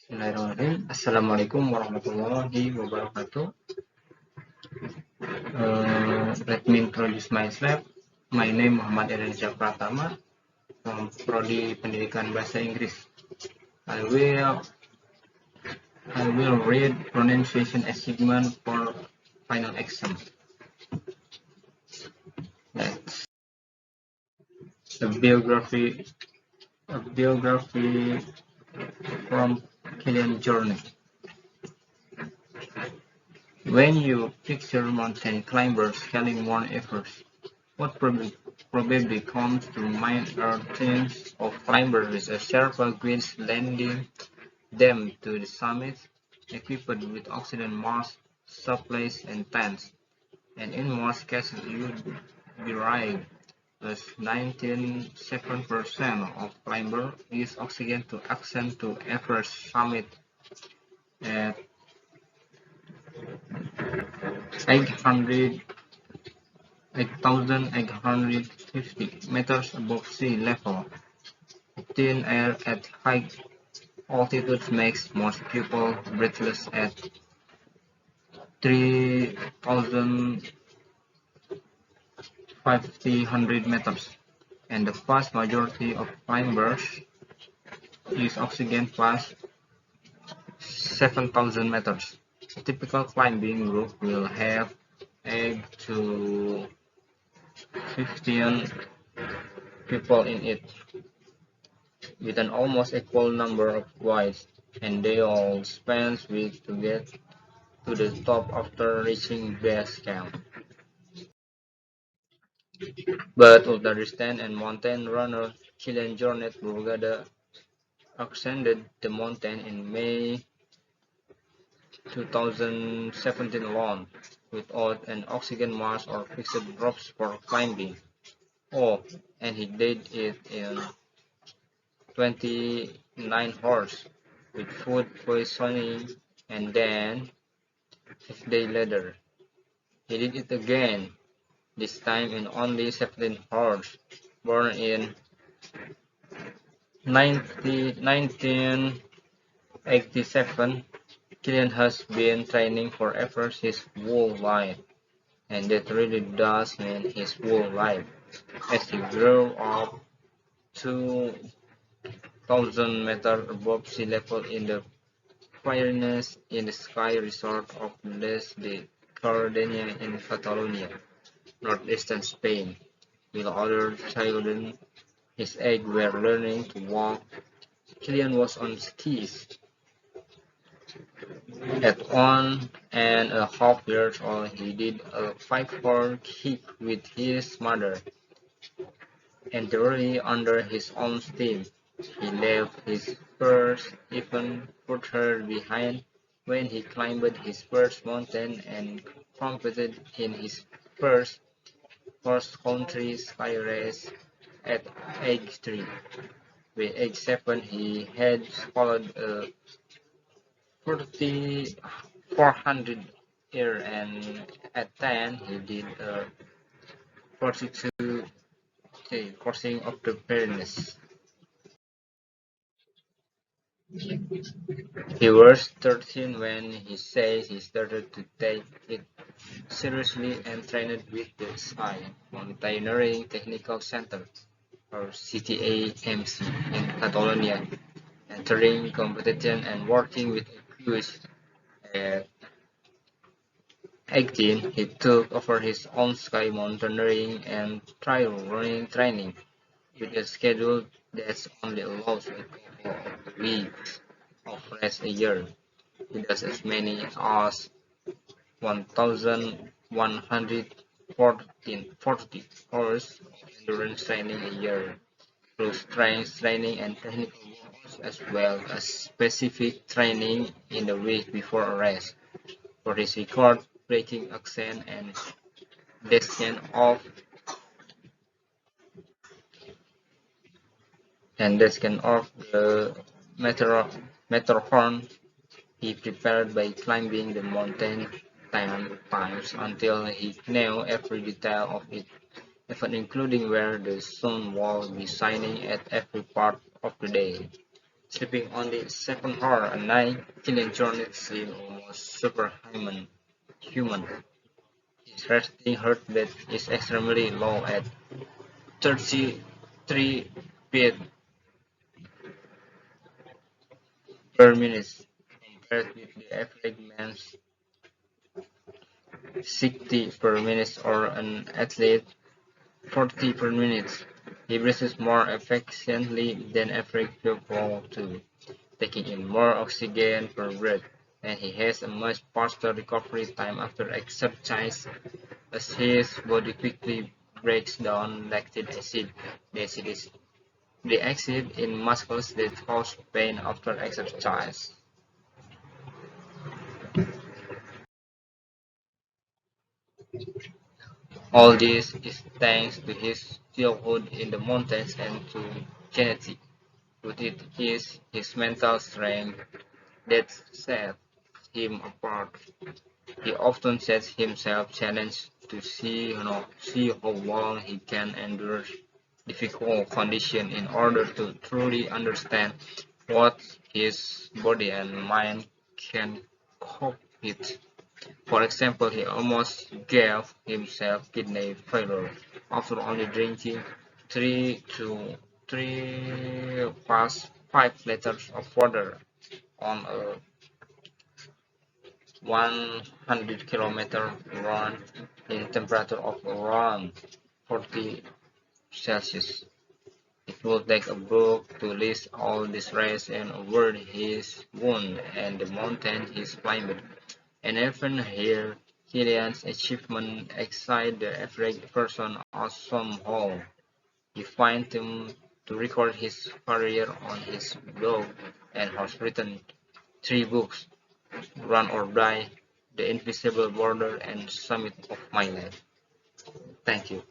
Bismillahirrahmanirrahim. Assalamualaikum warahmatullahi wabarakatuh. Let me introduce myself. My name Muhammad Erdiansyah from PRODI Pendidikan Bahasa Inggris. I will read pronunciation achievement for final exam. Next, a biography from Kilian Journey. When you picture mountain climbers scaling Mount Everest, what probably comes to mind are teams of climbers with a Sherpa guides landing them to the summit, equipped with oxygen masks, supplies, and tents. And in most cases, you'd be right, as 97% of climbers use oxygen to ascend to Everest summit at 8,850 meters above sea level. Thin air at high altitude makes most people breathless at 3,500 meters, and the vast majority of climbers use oxygen past 7,000 meters. A typical climbing group will have 8 to 15 people in it, with an almost equal number of guides, and they all spend weeks to get to the top after reaching base camp. But ultra-distance and mountain runner Chilean Jornet Brugada ascended the mountain in May 2017 alone, without an oxygen mask or fixed ropes for climbing. Oh, and he did it in 29 hours, with food poisoning, and then 5 days later, he did it again, this time in only 17 hours. Born in 1987, Killian has been training for Everest his whole life, and that really does mean his whole life, as he grew up 2,000 meters above sea level in the Pyrenees in the ski resort of Les de Cardenia in Catalonia, northeastern Spain, while other children his age were learning to walk. Killian was on skis at 1.5 years old. He did a 5-4 kick with his mother, entirely under his own steam. He left his first even further behind when he climbed his first mountain and competed in his first cross-country ski race at age 3. By age 7, he had followed a 400 year, and at 10, he did a 42K crossing of the Pyrenees. He was 13 when he says he started to take it seriously and trained with the SI Mountaineering Technical Center, or CTA-MC, in Catalonia, entering competition and working with a cruise. At 18, he took over his own ski mountaineering and trail running training, with a schedule that only allows a couple of weeks of rest a year. He does as many as 1,140 hours of endurance training a year, through strength training and technical workouts, as well as specific training in the week before a race. For his record-breaking ascent and descent of the Matterhorn, he prepared by climbing the mountain 10 times until he knew every detail of it, even including where the sun would be shining at every part of the day. sleeping only 7 hours a night, killing journeys in almost superhuman. His resting heart rate is extremely low at 33 beats per minute, compared with the average man's 60 per minute or an athlete 40 per minute. He breathes more efficiently than average people too, taking in more oxygen per breath, and he has a much faster recovery time after exercise as his body quickly breaks down lactic acid. The acid is the acid in muscles that cause pain after exercise. All this is thanks to his childhood in the mountains and to genetics. But it is his mental strength that sets him apart. He often sets himself challenges to see how long he can endure difficult conditions in order to truly understand what his body and mind can cope with. For example, he almost gave himself kidney failure after only drinking 3 to 3 past 5 liters of water on a 100-kilometer run in temperature of around 40 Celsius. It would take a book to list all these rays and avoid his wound and the mountain he's climbed. And even here, Killian's achievement excited the average person somehow. He finds him to record his career on his blog and has written 3 books: Run or Die, The Invisible Border, and Summit of My Life. Thank you.